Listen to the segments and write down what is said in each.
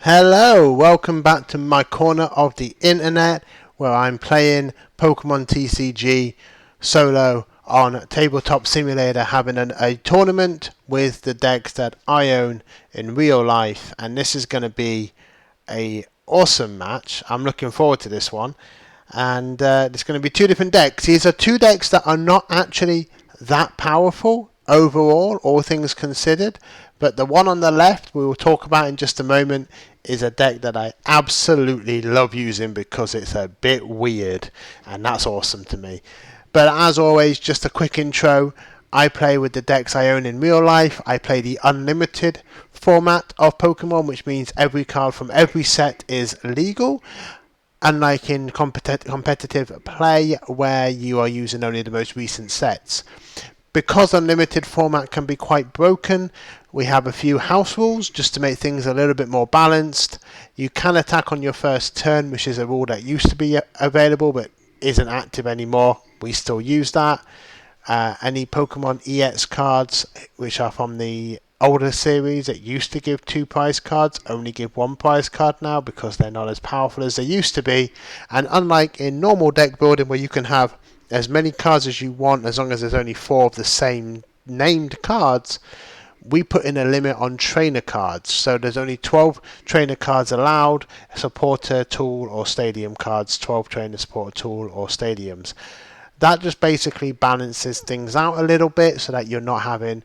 Hello, welcome back to my corner of the internet where I'm playing Pokemon TCG solo on Tabletop Simulator, having a tournament with the decks that I own in real life, and this is going to be a awesome match. I'm looking forward to this one, and there's going to be two different decks. These are two decks that are not actually that powerful overall, all things considered, but the one on the left we will talk about in just a moment is a deck that I absolutely love using because it's a bit weird, and that's awesome to me. But as always, just a quick intro. I play with the decks I own in real life. I play the unlimited format of Pokemon, which means every card from every set is legal, unlike in competitive play where you are using only the most recent sets. Because unlimited format can be quite broken, we have a few house rules just to make things a little bit more balanced. You can attack on your first turn, which is a rule that used to be available but isn't active anymore. We still use that. Any Pokemon EX cards, which are from the older series that used to give 2 prize cards, only give 1 prize card now because they're not as powerful as they used to be. And unlike in normal deck building where you can have as many cards as you want as long as there's only 4 of the same named cards, we put in a limit on trainer cards. So there's only 12 trainer cards allowed, supporter, tool or stadium cards, 12 trainer, supporter, tool or stadiums. That just basically balances things out a little bit so that you're not having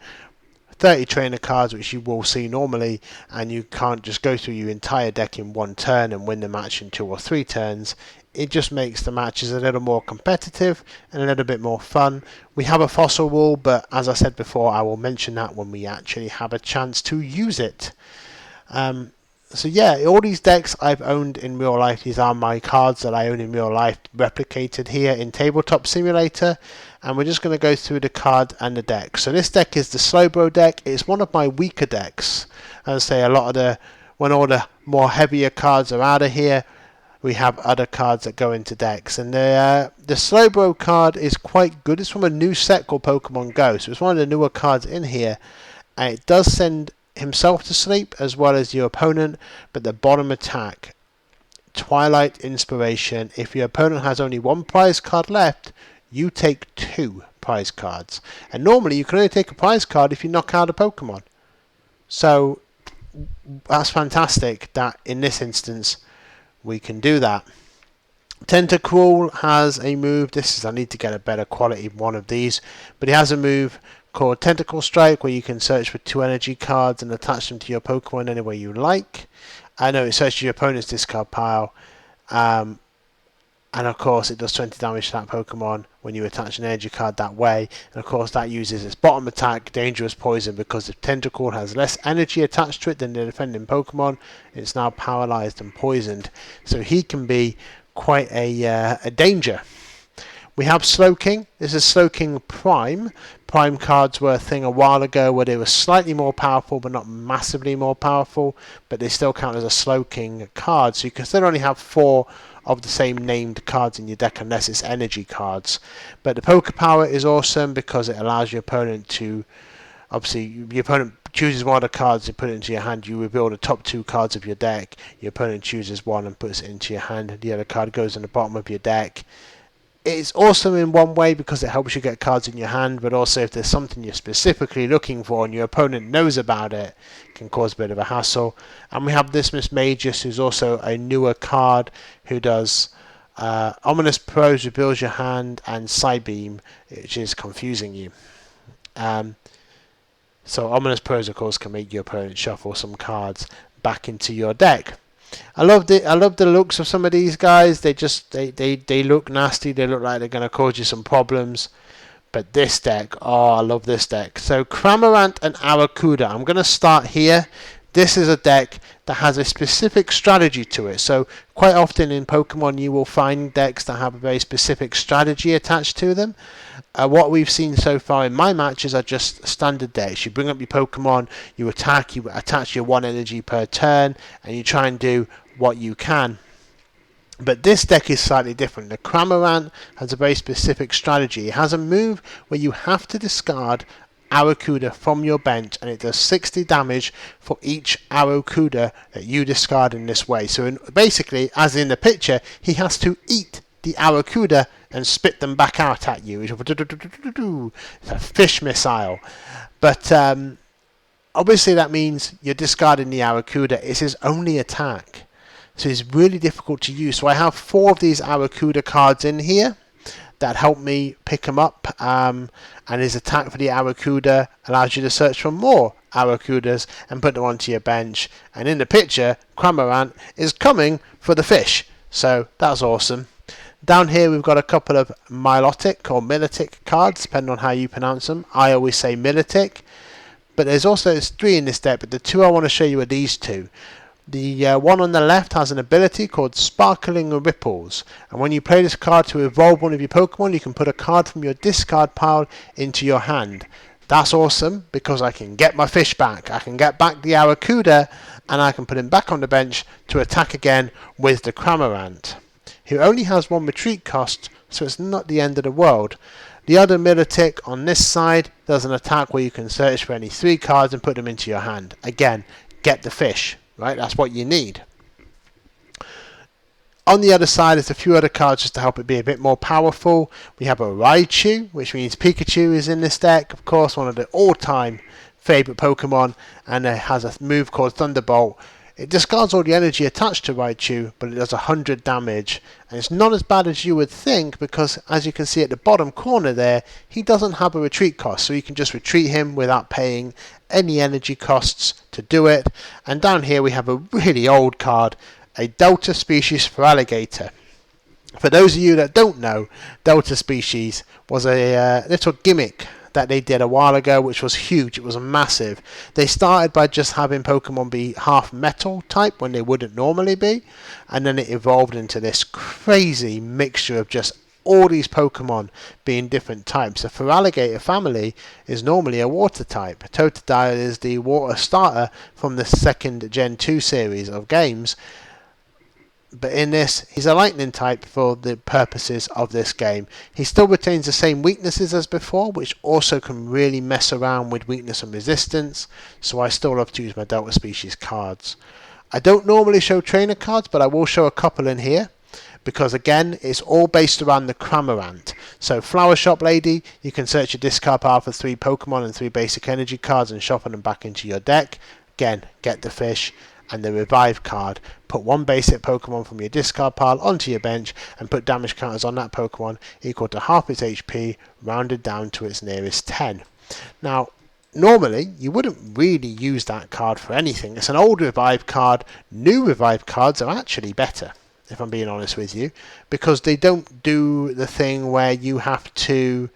30 trainer cards, which you will see normally, and you can't just go through your entire deck in one turn and win the match in 2 or 3 turns. It just makes the matches a little more competitive and a little bit more fun. We have a fossil rule, but as I said before, I will mention that when we actually have a chance to use it. So yeah, all these decks I've owned in real life. These are my cards that I own in real life, replicated here in Tabletop Simulator. And we're just going to go through the card and the deck. So this deck is the Slowbro deck. It's one of my weaker decks. As I say, when all the more heavier cards are out of here, we have other cards that go into decks. And the Slowbro card is quite good. It's from a new set called Pokemon Go. So it's one of the newer cards in here. And it does send himself to sleep as well as your opponent, but the bottom attack, Twilight Inspiration. If your opponent has only 1 prize card left, you take 2 prize cards, and normally you can only take a prize card if you knock out a Pokemon. So that's fantastic that in this instance we can do that. Tentacruel has a move. I need to get a better quality one of these, but he has a move called Tentacle Strike, where you can search for 2 energy cards and attach them to your Pokemon any way you like. I know it searches your opponent's discard pile, and of course it does 20 damage to that Pokemon when you attach an energy card that way. And of course that uses its bottom attack, Dangerous Poison, because if Tentacle has less energy attached to it than the defending Pokemon, it's now paralyzed and poisoned. So he can be quite a danger. We have Slowking. This is Slowking Prime. Prime cards were a thing a while ago where they were slightly more powerful but not massively more powerful, but they still count as a Slowking card. So you can still only have 4 of the same named cards in your deck unless it's energy cards. But the Poker Power is awesome because it allows your opponent to, obviously your opponent chooses one of the cards and put it into your hand. You reveal the top 2 cards of your deck. Your opponent chooses one and puts it into your hand. The other card goes in the bottom of your deck. It's awesome in one way because it helps you get cards in your hand, but also if there's something you're specifically looking for and your opponent knows about it, it can cause a bit of a hassle. And we have Dismiss Magus, who's also a newer card, who does Ominous Prose, reveals your hand, and Psybeam, which is confusing you. So Ominous Prose, of course, can make your opponent shuffle some cards back into your deck. I love the looks of some of these guys. They look nasty. They look like they're going to cause you some problems. But this deck, oh, I love this deck. So Cramorant and Arrokuda. I'm going to start here. This is a deck that has a specific strategy to it. So quite often in Pokemon you will find decks that have a very specific strategy attached to them. What we've seen so far in my matches are just standard decks. You bring up your Pokemon, you attack, you attach your 1 energy per turn, and you try and do what you can. But this deck is slightly different. The Cramorant has a very specific strategy. It has a move where you have to discard Arrokuda from your bench, and it does 60 damage for each Arrokuda that you discard in this way. So basically, as in the picture, he has to eat the Arrokuda and spit them back out at you. It's a fish missile. But obviously that means you're discarding the Arrokuda. It's his only attack. So it's really difficult to use. So I have 4 of these Arrokuda cards in here that help me pick him up. And his attack for the Arrokuda allows you to search for more Arrokudas and put them onto your bench. And in the picture, Cramorant is coming for the fish. So that's awesome. Down here we've got a couple of Milotic or Milotic cards, depending on how you pronounce them. I always say Milotic. But there's 3 in this deck, but the 2 I want to show you are these 2. The one on the left has an ability called Sparkling Ripples, and when you play this card to evolve one of your Pokemon, you can put a card from your discard pile into your hand. That's awesome because I can get my fish back. I can get back the Arrokuda, and I can put him back on the bench to attack again with the Cramorant, who only has 1 retreat cost, so it's not the end of the world. The other Milotic on this side does an attack where you can search for any 3 cards and put them into your hand. Again, get the fish. Right, that's what you need. On the other side, there's a few other cards just to help it be a bit more powerful. We have a Raichu, which means Pikachu is in this deck. Of course, one of the all-time favourite Pokemon, and it has a move called Thunderbolt. It discards all the energy attached to Raichu, but it does 100 damage. And it's not as bad as you would think, because as you can see at the bottom corner there, he doesn't have a retreat cost, so you can just retreat him without paying any energy costs to do it. And down here we have a really old card, a Delta Species Feraligatr. For those of you that don't know, Delta Species was a little gimmick that they did a while ago, which was huge. It was massive. They started by just having Pokemon be half metal type when they wouldn't normally be, and then it evolved into this crazy mixture of just all these Pokemon being different types. The Feraligatr family is normally a water type. Totodile is the water starter from the second Gen 2 series of games, but in this he's a lightning type for the purposes of this game. He still retains the same weaknesses as before, which also can really mess around with weakness and resistance, so I still love to use my Delta Species cards. I don't normally show trainer cards, but I will show a couple in here, because again it's all based around the Cramorant. So Flower Shop Lady, you can search your discard pile for 3 Pokemon and 3 basic energy cards and shuffle them back into your deck. Again, get the fish. And the Revive card, put 1 basic Pokemon from your discard pile onto your bench and put damage counters on that Pokemon equal to half its HP, rounded down to its nearest 10. Now, normally you wouldn't really use that card for anything. It's an old Revive card. New Revive cards are actually better, if I'm being honest with you, because they don't do the thing where you have to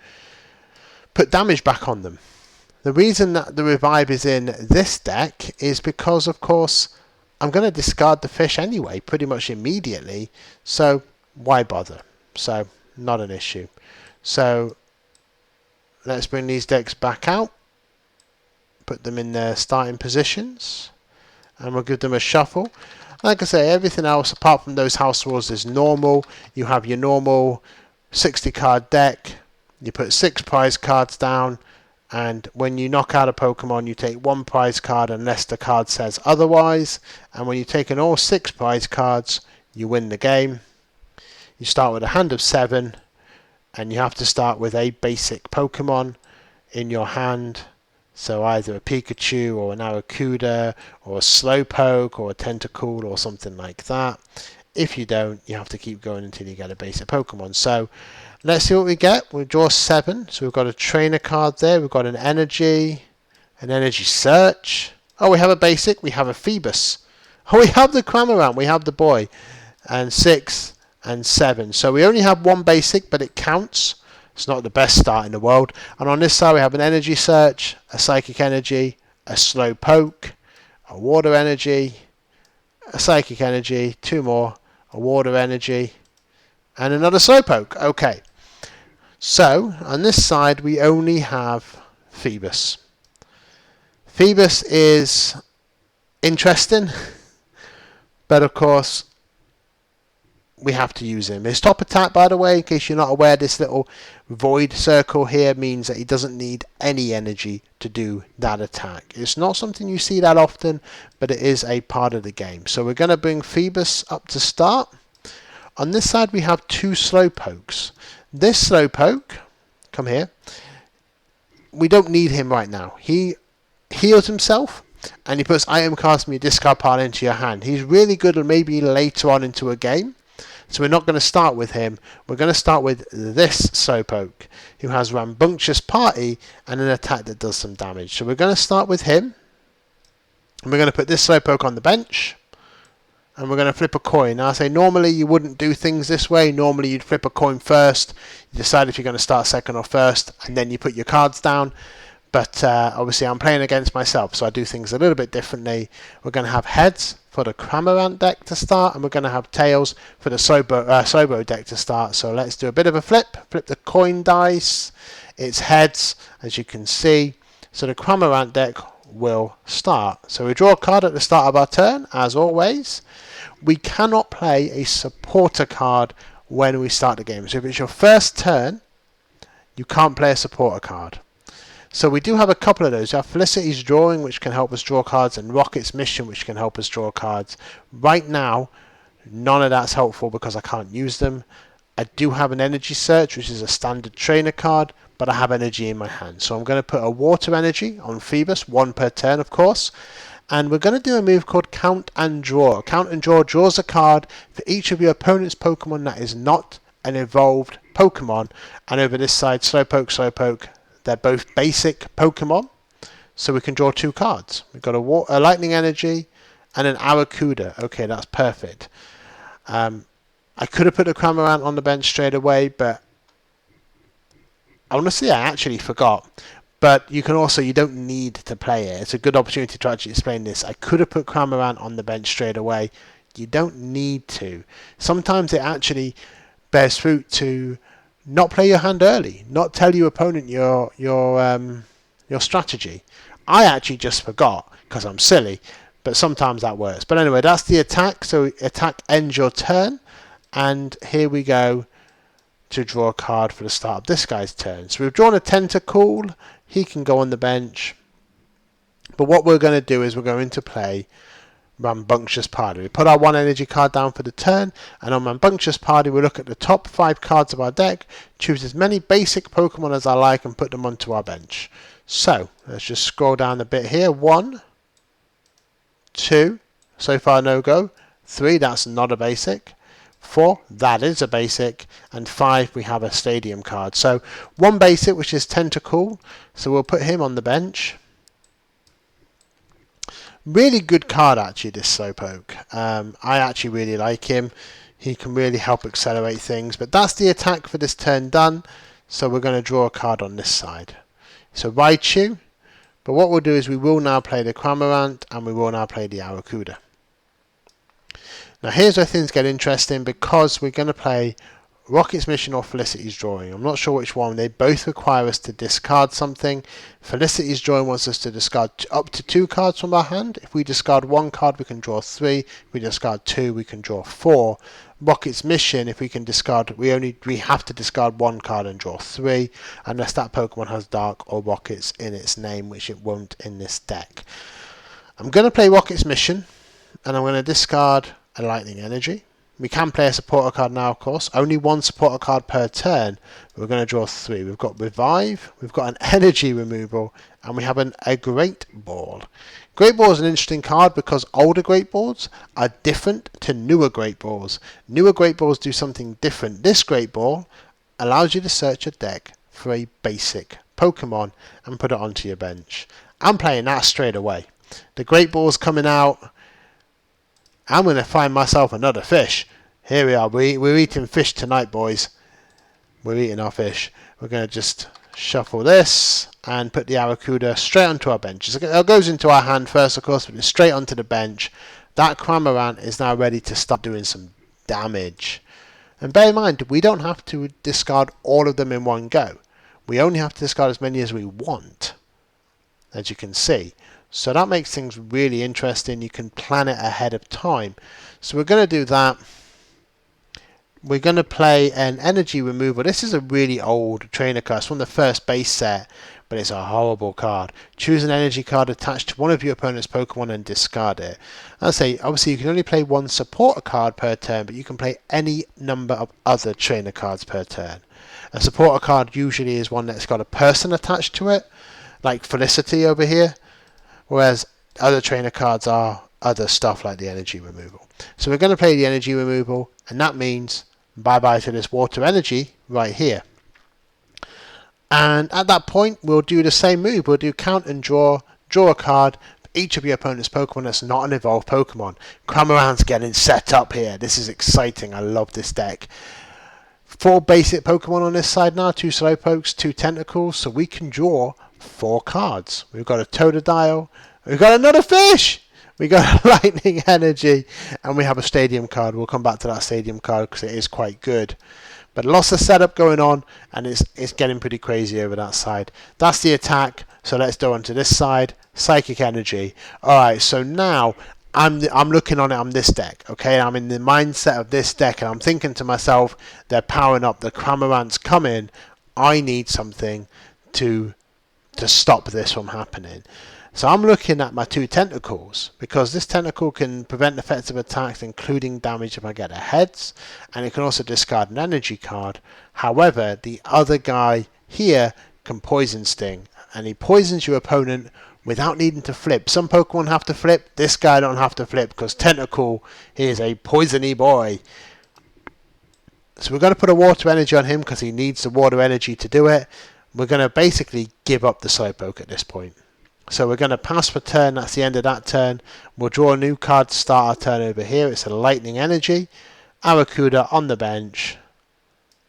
put damage back on them. The reason that the Revive is in this deck is because, of course, I'm going to discard the fish anyway, pretty much immediately, so why bother? So, not an issue. So, let's bring these decks back out, put them in their starting positions, and we'll give them a shuffle. Like I say, everything else apart from those house rules is normal. You have your normal 60 card deck, you put 6 prize cards down, and when you knock out a Pokemon you take 1 prize card unless the card says otherwise, and when you've taken all 6 prize cards you win the game. You start with a hand of 7, and you have to start with a basic Pokemon in your hand, so either a Pikachu or an Arrokuda or a Slowpoke or a Tentacool or something like that. If you don't, you have to keep going until you get a basic Pokemon. So let's see what we get. We'll draw 7. So we've got a trainer card there. We've got an energy search. Oh, we have a basic. We have a Phoebus. Oh, we have the Cramorant. We have the boy. And 6 and 7. So we only have 1 basic, but it counts. It's not the best start in the world. And on this side we have an energy search, a psychic energy, a Slowpoke, a water energy, a psychic energy, 2 more, a water energy, and another Slowpoke. Okay. So, on this side we only have Phoebus. Phoebus is interesting, but of course we have to use him. His top attack, by the way, in case you're not aware, this little void circle here means that he doesn't need any energy to do that attack. It's not something you see that often, but it is a part of the game. So we're going to bring Phoebus up to start. On this side we have two Slowpokes. This Slowpoke, come here, we don't need him right now. He heals himself and he puts item cards from your discard pile into your hand. He's really good maybe later on into a game. So we're not going to start with him. We're going to start with this Slowpoke, who has Rambunctious Party and an attack that does some damage. So we're going to start with him. And we're going to put this Slowpoke on the bench. And we're going to flip a coin. Now I say normally you wouldn't do things this way. Normally you'd flip a coin first. You decide if you're going to start second or first. And then you put your cards down. But obviously I'm playing against myself, so I do things a little bit differently. We're going to have heads for the Cramorant deck to start, and we're going to have tails for the Slobo deck to start. So let's do a bit of a flip. Flip the coin dice. It's heads, as you can see. So the Cramorant deck will start. So we draw a card at the start of our turn, as always. We cannot play a supporter card when we start the game. So if it's your first turn, you can't play a supporter card. So we do have a couple of those. We have Felicity's Drawing, which can help us draw cards, and Rocket's Mission, which can help us draw cards. Right now, none of that's helpful because I can't use them. I do have an Energy Search, which is a standard trainer card, but I have energy in my hand. So I'm going to put a Water Energy on Phoebus, one per turn, of course. And we're going to do a move called Count and Draw. Count and Draw draws a card for each of your opponent's Pokemon that is not an evolved Pokemon. And over this side, Slowpoke, Slowpoke. They're both basic Pokemon, so we can draw two cards. We've got a Lightning Energy and an Arrokuda. Okay, that's perfect. I could have put a Cramorant on the bench straight away, but honestly, I actually forgot. But you don't need to play it. It's a good opportunity to actually explain this. I could have put Cramorant on the bench straight away. You don't need to. Sometimes it actually bears fruit to not play your hand early, not tell your opponent your strategy. I actually just forgot because I'm silly, but sometimes that works. But anyway, that's the attack. So attack ends your turn, and here we go to draw a card for the start of this guy's turn. So we've drawn a Tentacool. He can go on the bench, but what we're going to do is we're going to play Rambunctious Party. We put our one energy card down for the turn, and on Rambunctious Party we look at the top 5 cards of our deck, choose as many basic Pokemon as I like, and put them onto our bench. So let's just scroll down a bit here. 1, 2, so far no go. 3, that's not a basic. 4, that is a basic. And 5, we have a stadium card. So one basic, which is Tentacool, so we'll put him on the bench. Really good card actually, this Slowpoke. I actually really like him. He can really help accelerate things. But that's the attack for this turn done. So we're going to draw a card on this side. So Raichu. But what we'll do is we will now play the Cramorant and we will now play the Arrokuda. Now here's where things get interesting because we're going to play Rocket's Mission or Felicity's Drawing. I'm not sure which one. They both require us to discard something. Felicity's Drawing wants us to discard up to 2 cards from our hand. If we discard 1 card, we can draw 3. If we discard 2, we can draw 4. Rocket's Mission, if we can discard, we have to discard 1 card and draw 3, unless that Pokemon has Dark or Rockets in its name, which it won't in this deck. I'm going to play Rocket's Mission, and I'm going to discard a Lightning Energy. We can play a supporter card now, of course. Only 1 supporter card per turn. We're going to draw 3. We've got Revive, we've got an Energy Removal, and we have a Great Ball. Great Ball is an interesting card because older Great Balls are different to newer Great Balls. Newer Great Balls do something different. This Great Ball allows you to search a deck for a basic Pokemon and put it onto your bench. I'm playing that straight away. The Great Ball's coming out. I'm going to find myself another fish. Here we are. We're eating fish tonight, boys. We're eating our fish. We're going to just shuffle this and put the Arrokuda straight onto our bench. It goes into our hand first, of course, but it's straight onto the bench. That Cramorant is now ready to start doing some damage. And bear in mind, we don't have to discard all of them in one go. We only have to discard as many as we want, as you can see. So that makes things really interesting. You can plan it ahead of time. So we're going to do that. we're going to play an energy removal. This is a really old trainer card. It's from the first base set, but it's a horrible card. Choose an energy card attached to one of your opponent's Pokemon and discard it. I'll say, obviously you can only play one supporter card per turn, but you can play any number of other trainer cards per turn. A supporter card usually is one that's got a person attached to it, like Felicity over here, whereas other trainer cards are other stuff like the energy removal. So we're going to play the energy removal, and that means bye-bye to this water energy right here. And at that point, we'll do the same move. We'll do count and draw a card for each of your opponent's Pokemon that's not an evolved Pokemon. Cramorant's getting set up here. This is exciting. I love this deck. 4 basic Pokemon on this side now, 2 Slowpokes, 2 Tentacles, so we can draw 4 cards. We've got a Totodile, we've got another fish, we got a Lightning Energy, and we have a Stadium card. We'll come back to that Stadium card because it is quite good. But lots of setup going on, and it's getting pretty crazy over that side. That's the attack, so let's go on to this side. Psychic Energy. Alright, so now I'm looking on it on this deck, okay? I'm in the mindset of this deck, and I'm thinking to myself, they're powering up, the Cramorant's coming, I need something to stop this from happening. So I'm looking at my 2 Tentacles, because this Tentacle can prevent effective attacks, including damage if I get a heads, and it can also discard an energy card. However, the other guy here can Poison Sting, and he poisons your opponent without needing to flip. Some Pokemon have to flip, this guy don't have to flip, because Tentacle is a poisony boy. So we're going to put a water energy on him, because he needs the water energy to do it. We're going to basically give up the Slowpoke at this point. So we're going to pass for turn, that's the end of that turn. We'll draw a new card to start our turn over here. It's a Lightning Energy, Arrokuda on the bench,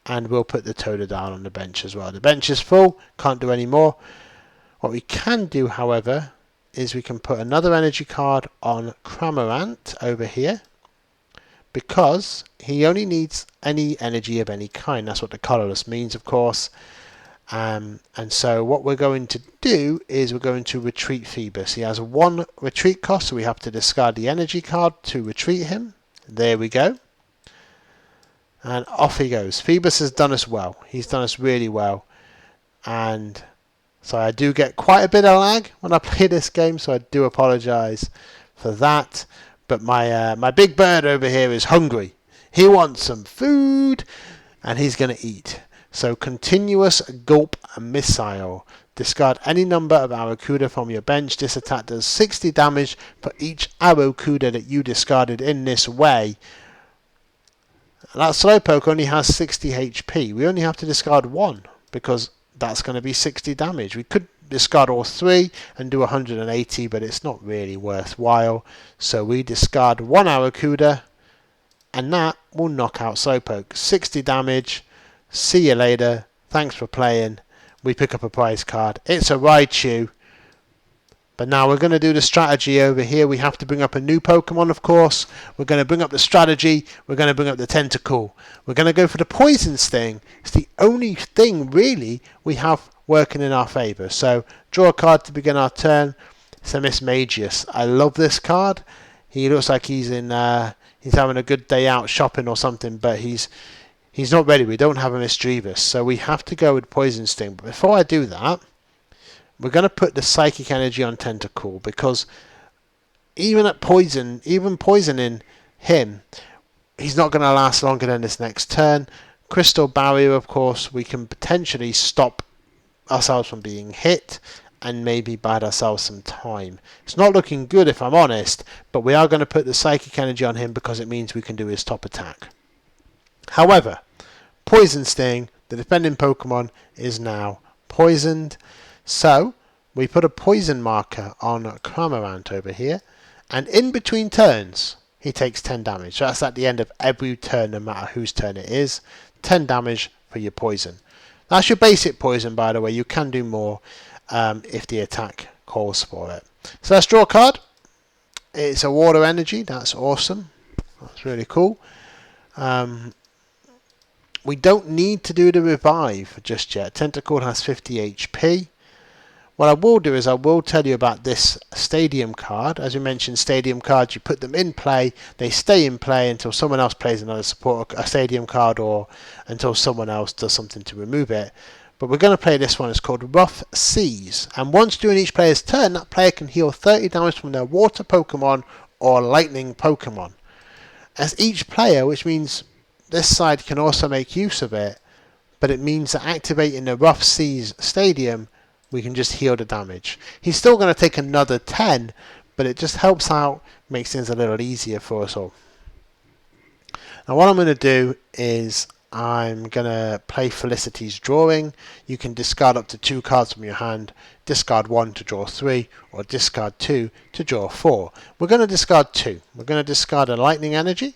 and we'll put the Totodile on the bench as well. The bench is full, can't do any more. What we can do, however, is we can put another energy card on Cramorant over here, because he only needs any energy of any kind. That's what the colourless means, of course. And so what we're going to do is we're going to retreat Phoebus. He has 1 retreat cost, so we have to discard the energy card to retreat him. There we go. And off he goes. Phoebus has done us well. He's done us really well. And so I do get quite a bit of lag when I play this game, so I do apologise for that. But my big bird over here is hungry. He wants some food, and he's going to eat. So continuous gulp missile. Discard any number of Arrokuda from your bench. This attack does 60 damage for each Arrokuda that you discarded in this way. And that Slowpoke only has 60 HP. We only have to discard 1 because that's going to be 60 damage. We could discard all 3 and do 180, but it's not really worthwhile. So we discard 1 Arrokuda, and that will knock out Slowpoke. 60 damage. See you later. Thanks for playing. We pick up a prize card. It's a Raichu. But now we're going to do the strategy over here. We have to bring up a new Pokemon, of course. We're going to bring up the strategy. We're going to bring up the Tentacle. We're going to go for the Poison Sting. It's the only thing, really, we have working in our favour. So, draw a card to begin our turn. It's a Mismagius. I love this card. He looks like he's having a good day out shopping or something, but he's not ready. We don't have a Misdreavus, so we have to go with Poison Sting. But before I do that, we're going to put the Psychic Energy on Tentacle, because even poisoning him, he's not going to last longer than this next turn. Crystal Barrier, of course, we can potentially stop ourselves from being hit and maybe buy ourselves some time. It's not looking good, if I'm honest, but we are going to put the Psychic Energy on him because it means we can do his top attack. However, Poison Sting, the defending Pokemon, is now poisoned. So, we put a poison marker on Cramorant over here, and in between turns, he takes 10 damage. So that's at the end of every turn, no matter whose turn it is. 10 damage for your poison. That's your basic poison, by the way. You can do more if the attack calls for it. So let's draw a card. It's a Water Energy. That's awesome. That's really cool. We don't need to do the revive just yet. Tentacle has 50 HP. What I will do is I will tell you about this stadium card. As we mentioned, stadium cards, you put them in play, they stay in play until someone else plays another a stadium card, or until someone else does something to remove it. But we're going to play this one. It's called Rough Seas. And once during each player's turn, that player can heal 30 damage from their water Pokemon or lightning Pokemon. As each player, which means this side can also make use of it, but it means that activating the Rough Seas Stadium, we can just heal the damage. He's still going to take another 10, but it just helps out, makes things a little easier for us all. Now what I'm going to do is I'm going to play Felicity's Drawing. You can discard up to 2 cards from your hand, discard 1 to draw 3, or discard 2 to draw 4. We're going to discard 2. We're going to discard a Lightning Energy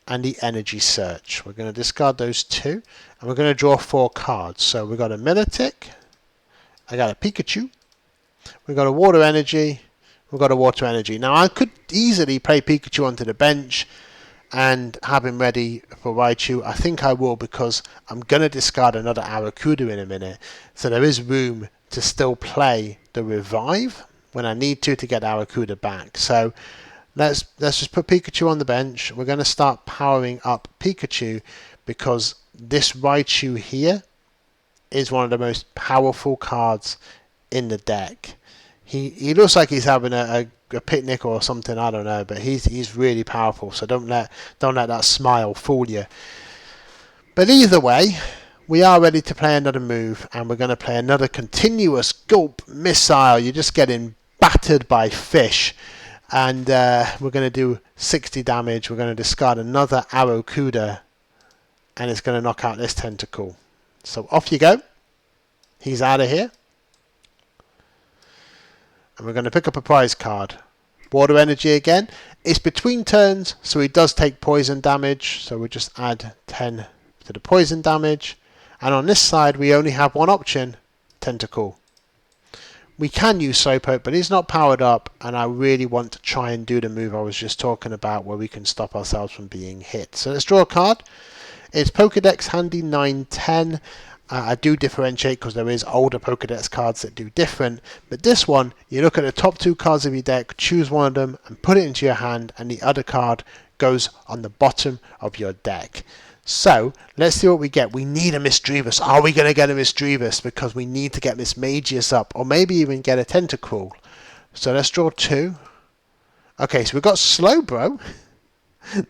and the Energy Search. We're going to discard those 2, and we're going to draw 4 cards. So we've got a Milotic, I got a Pikachu, we've got a Water Energy, we've got a Water Energy. Now I could easily play Pikachu onto the bench and have him ready for Raichu. I think I will, because I'm going to discard another Arrokuda in a minute. So there is room to still play the Revive when I need to get Arrokuda back. So let's just put Pikachu on the bench. We're going to start powering up Pikachu, because this Raichu here is one of the most powerful cards in the deck. He looks like he's having a picnic or something, I don't know, but he's really powerful, so don't let that smile fool you. But either way, we are ready to play another move, and we're going to play another Continuous Gulp Missile. You're just getting battered by fish, and we're going to do 60 damage. We're going to discard another Arrokuda, and it's going to knock out this Tentacool. So off you go. He's out of here. And we're going to pick up a prize card. Water Energy again. It's between turns, so he does take poison damage. So we'll just add 10 to the poison damage. And on this side, we only have one option, Tentacool. We can use Slowpoke, but he's not powered up. And I really want to try and do the move I was just talking about, where we can stop ourselves from being hit. So let's draw a card. It's Pokedex Handy 910. I do differentiate because there is older Pokedex cards that do different, but this one, you look at the top 2 cards of your deck, choose one of them and put it into your hand, and the other card goes on the bottom of your deck. So let's see what we get. We need a Misdreavus. Are we going to get a Misdreavus? Because we need to get Mismagius up, or maybe even get a Tentacruel. So let's draw 2. Okay, so we've got Slowbro.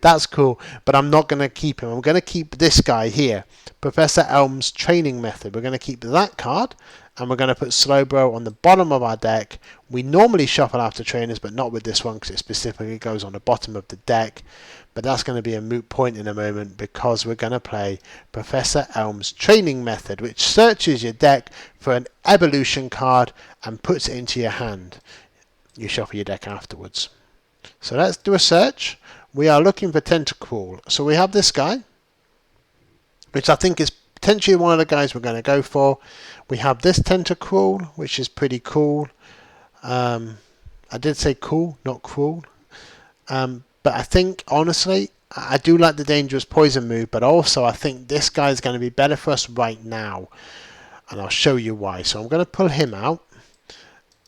That's cool, but I'm not going to keep him. I'm going to keep this guy here, Professor Elm's Training Method. We're going to keep that card, and we're going to put Slowbro on the bottom of our deck. We normally shuffle after trainers, but not with this one, because it specifically goes on the bottom of the deck. But that's going to be a moot point in a moment, because we're going to play Professor Elm's Training Method, which searches your deck for an evolution card and puts it into your hand. You shuffle your deck afterwards. So let's do a search. We are looking for Tentacruel. So we have this guy, which I think is potentially one of the guys we're going to go for. We have this Tentacruel, which is pretty cool. I did say cool, not cruel. But I think, honestly, I do like the Dangerous Poison move, but also I think this guy is going to be better for us right now. And I'll show you why. So I'm going to pull him out.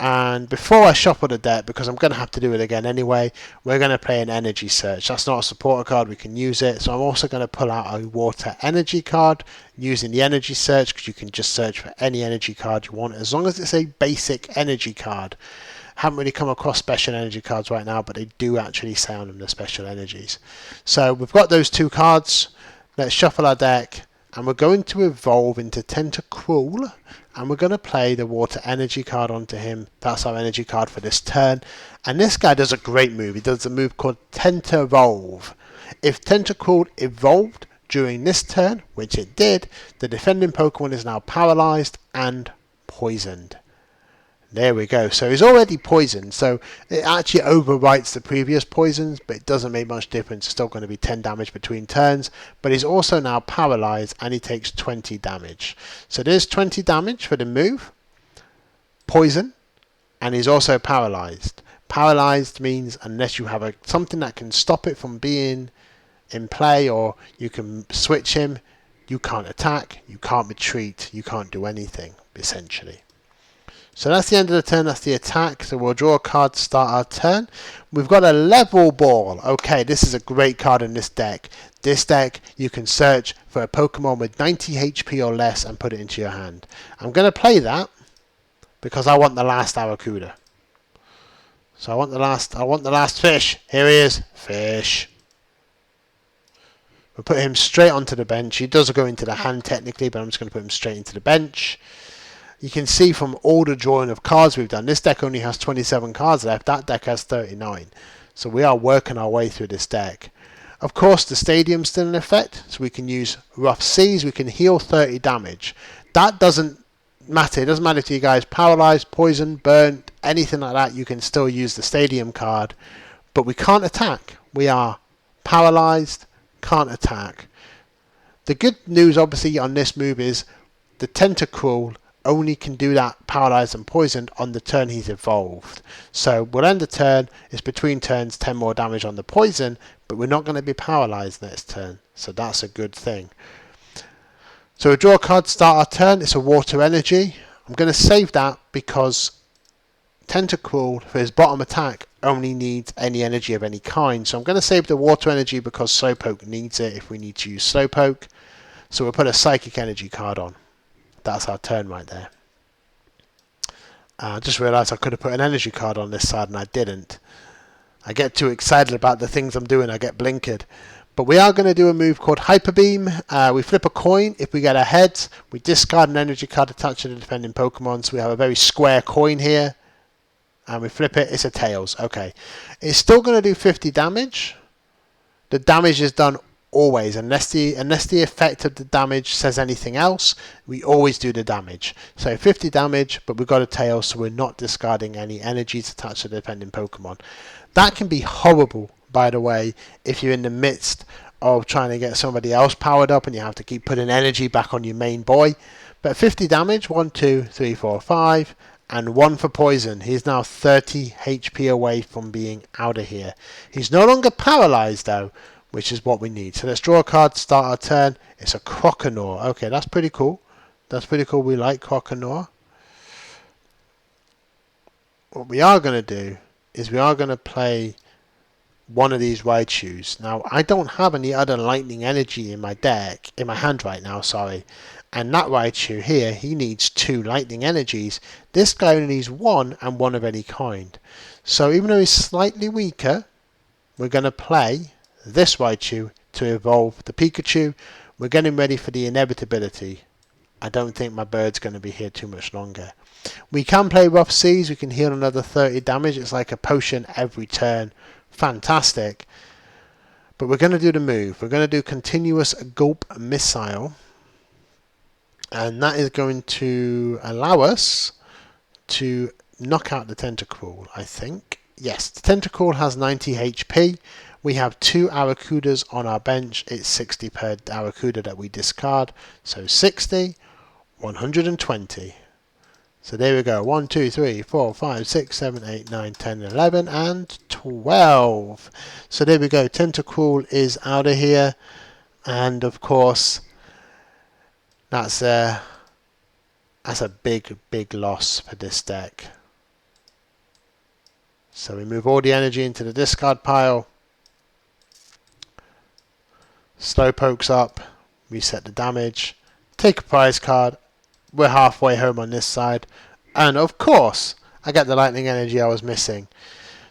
And before I shuffle the deck, because I'm going to have to do it again anyway, we're going to play an Energy Search. That's not a supporter card, we can use it. So I'm also going to pull out a Water Energy card using the Energy Search, because you can just search for any energy card you want, as long as it's a basic energy card. Haven't really come across special energy cards right now, but they do actually say on them the special energies. So we've got those 2 cards. Let's shuffle our deck, and we're going to evolve into Tentacruel, and we're going to play the Water Energy card onto him. That's our energy card for this turn. And this guy does a great move. He does a move called Tentavolve. If Tentacruel evolved during this turn, which it did, the defending Pokemon is now paralyzed and poisoned. There we go. So he's already poisoned, so it actually overwrites the previous poisons, but it doesn't make much difference. It's still going to be 10 damage between turns, but he's also now paralyzed, and he takes 20 damage. So there's 20 damage for the move, poison, and he's also paralyzed. Paralyzed means unless you have something that can stop it from being in play, or you can switch him, you can't attack, you can't retreat, you can't do anything, essentially. So that's the end of the turn, that's the attack. So we'll draw a card to start our turn. We've got a level ball. Okay, this is a great card in this deck. This deck, you can search for a Pokemon with 90 HP or less and put it into your hand. I'm going to play that because I want the last Arrokuda. So I want the last fish. Here he is. Fish. We'll put him straight onto the bench. He does go into the hand technically, but I'm just going to put him straight into the bench. You can see from all the drawing of cards we've done, this deck only has 27 cards left. That deck has 39. So we are working our way through this deck. Of course, the stadium's still in effect, so we can use Rough Seas. We can heal 30 damage. That doesn't matter. It doesn't matter if you guys paralyzed, poisoned, burnt, anything like that. You can still use the stadium card, but we can't attack. We are paralyzed, can't attack. The good news, obviously, on this move is the Tentacruel only can do that paralyzed and poisoned on the turn he's evolved. So we'll end the turn. It's between turns, 10 more damage on the poison, but we're not going to be paralyzed next turn. So that's a good thing. So we draw a card to start our turn. It's a water energy. I'm going to save that because Tentacruel, for his bottom attack, only needs any energy of any kind. So I'm going to save the water energy because Slowpoke needs it if we need to use Slowpoke. So we'll put a psychic energy card on. That's our turn right there. I just realised I could have put an energy card on this side and I didn't. I get too excited about the things I'm doing, I get blinkered. But we are going to do a move called Hyper Beam. We flip a coin. If we get a heads, we discard an energy card attached to the defending Pokemon. So we have a very square coin here. And we flip it, it's a tails. Okay. It's still going to do 50 damage. The damage is done always, unless the effect of the damage says anything else, we always do the damage. So 50 damage, but we've got a tail, so we're not discarding any energies attached to the defending Pokemon. That can be horrible, by the way, if you're in the midst of trying to get somebody else powered up and you have to keep putting energy back on your main boy. But 50 damage, 1, 2, 3, 4, 5, and 1 for poison. He's now 30 HP away from being out of here. He's no longer paralyzed though, which is what we need. So let's draw a card to start our turn. It's a Croconaw. Okay, that's pretty cool. That's pretty cool. We like Croconaw. What we are going to do is we are going to play one of these Raichus. Now, I don't have any other lightning energy in my deck, in my hand right now, sorry. And that Raichu here, he needs 2 lightning energies. This guy only needs 1 and 1 of any kind. So even though he's slightly weaker, we're going to play this Raichu to evolve the Pikachu. We're getting ready for the inevitability. I don't think my bird's going to be here too much longer. We can play Rough Seas. We can heal another 30 damage. It's like a potion every turn. Fantastic. But we're going to do the move. We're going to do Continuous Gulp Missile. And that is going to allow us to knock out the Tentacruel, I think. Yes, the Tentacruel has 90 HP. We have 2 Arrokudas on our bench. It's 60 per Arrokuda that we discard. So 60, 120. So there we go. 1, 2, 3, 4, 5, 6, 7, 8, 9, 10, 11, and 12. So there we go. Tentacruel is out of here. And of course, that's a big, big loss for this deck. So we move all the energy into the discard pile. Slowpoke's up, reset the damage, take a prize card, we're halfway home on this side, and of course, I get the lightning energy I was missing.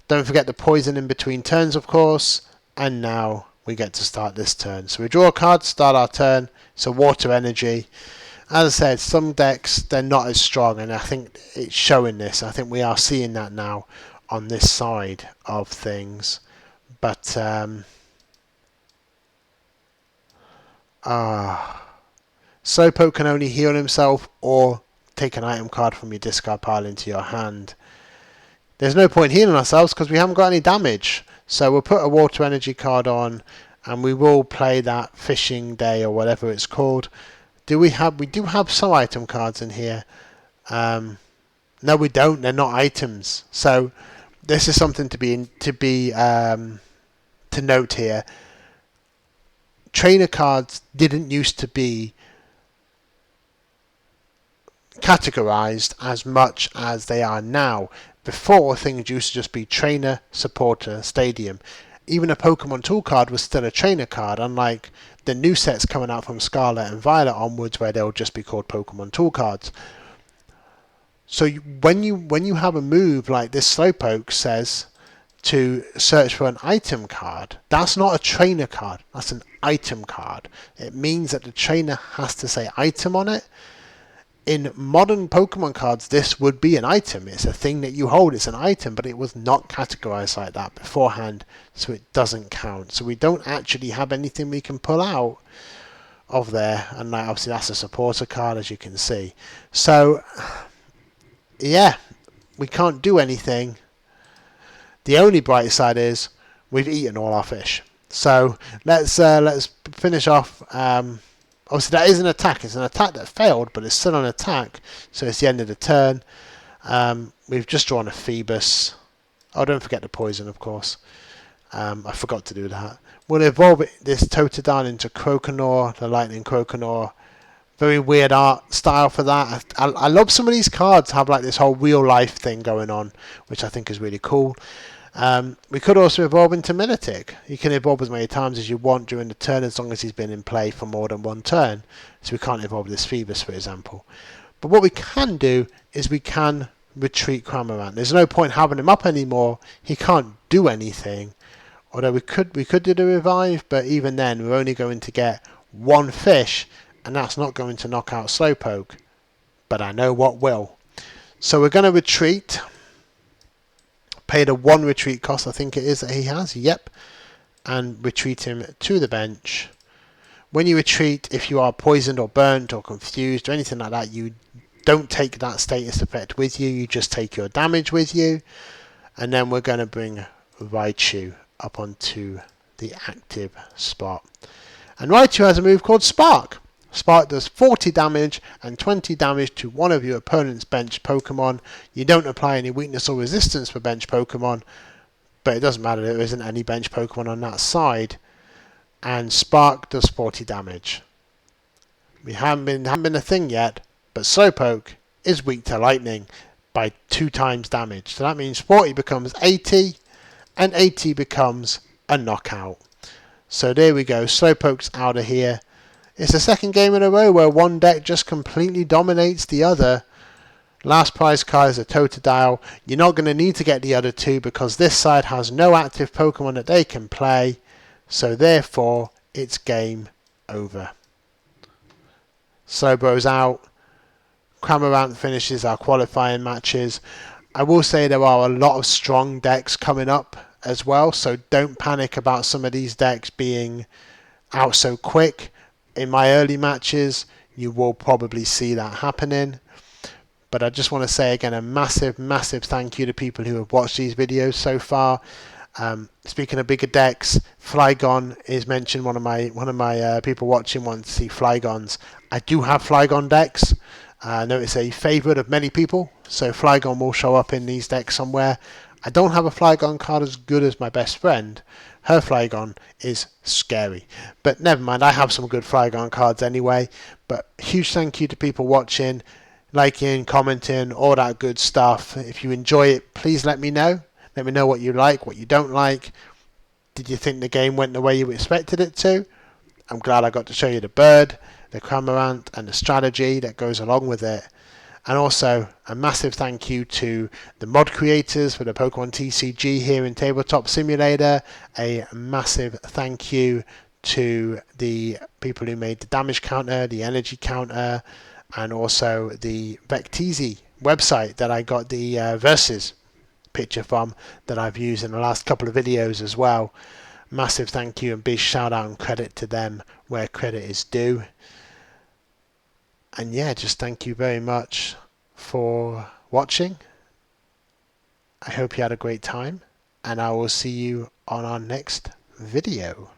Don't forget the poison in between turns, of course, and now we get to start this turn. So we draw a card to start our turn. It's a water energy. As I said, some decks, they're not as strong, and I think it's showing this. I think we are seeing that now on this side of things. But, Slowpoke can only heal himself or take an item card from your discard pile into your hand. There's no point healing ourselves because we haven't got any damage. So we'll put a water energy card on and we will play that fishing day or whatever it's called. We do have some item cards in here. No, we don't. They're not items. So this is something to note here. Trainer cards didn't used to be categorized as much as they are now. Before, things used to just be trainer, supporter, stadium. Even a Pokemon tool card was still a trainer card, unlike the new sets coming out from Scarlet and Violet onwards, where they'll just be called Pokemon tool cards. So when you have a move like this, Slowpoke says to search for an item card, that's not a trainer card, that's an item card. It means that the trainer has to say item on it. In modern Pokemon cards, this would be an item. It's a thing that you hold, it's an item, but it was not categorized like that beforehand, so it doesn't count. So we don't actually have anything we can pull out of there, and obviously that's a supporter card, as you can see. So yeah, we can't do anything. The only bright side is we've eaten all our fish. So let's finish off. Obviously that is an attack. It's an attack that failed, but it's still an attack. So it's the end of the turn. We've just drawn a Phoebus. Oh, don't forget the poison, of course. I forgot to do that. We'll evolve this Totodile into Croconaw, the Lightning Croconaw. Very weird art style for that. I love some of these cards have like this whole real life thing going on, which I think is really cool. We could also evolve into Milotic. You can evolve as many times as you want during the turn, as long as he's been in play for more than one turn. So we can't evolve this Phoebus, for example. But what we can do is we can retreat Cramorant. There's no point having him up anymore. He can't do anything. Although we could do the revive, but even then we're only going to get one fish, and that's not going to knock out Slowpoke. But I know what will. So we're going to retreat. Pay the 1 retreat cost, I think it is, that he has. Yep. And retreat him to the bench. When you retreat, if you are poisoned or burnt or confused or anything like that, you don't take that status effect with you. You just take your damage with you. And then we're going to bring Raichu up onto the active spot. And Raichu has a move called Spark. Spark does 40 damage and 20 damage to one of your opponent's bench Pokemon. You don't apply any weakness or resistance for bench Pokemon, but it doesn't matter, there isn't any bench Pokemon on that side. And Spark does 40 damage. We haven't been a thing yet, but Slowpoke is weak to lightning by 2 times damage. So that means 40 becomes 80, and 80 becomes a knockout. So there we go, Slowpoke's out of here. It's the second game in a row where one deck just completely dominates the other. Last prize card is a Totodile. You're not going to need to get the other 2 because this side has no active Pokemon that they can play. So therefore, it's game over. Slowbro's out. Cramorant finishes our qualifying matches. I will say there are a lot of strong decks coming up as well. So don't panic about some of these decks being out so quick. In my early matches, you will probably see that happening. But I just want to say again a massive thank you to people who have watched these videos so far. Speaking of bigger decks, Flygon is mentioned. One of my people watching wants to see Flygons. I do have Flygon decks. I know it's a favourite of many people, so Flygon will show up in these decks somewhere. I don't have a Flygon card as good as my best friend. Her Flygon is scary. But never mind, I have some good Flygon cards anyway. But huge thank you to people watching, liking, commenting, all that good stuff. If you enjoy it, please let me know. Let me know what you like, what you don't like. Did you think the game went the way you expected it to? I'm glad I got to show you the bird, the Cramorant, and the strategy that goes along with it. And also a massive thank you to the mod creators for the Pokemon TCG here in Tabletop Simulator. A massive thank you to the people who made the damage counter, the energy counter, and also the Vecteezy website that I got the Versus picture from, that I've used in the last couple of videos as well. Massive thank you and big shout out and credit to them where credit is due. And yeah, just thank you very much for watching. I hope you had a great time, and I will see you on our next video.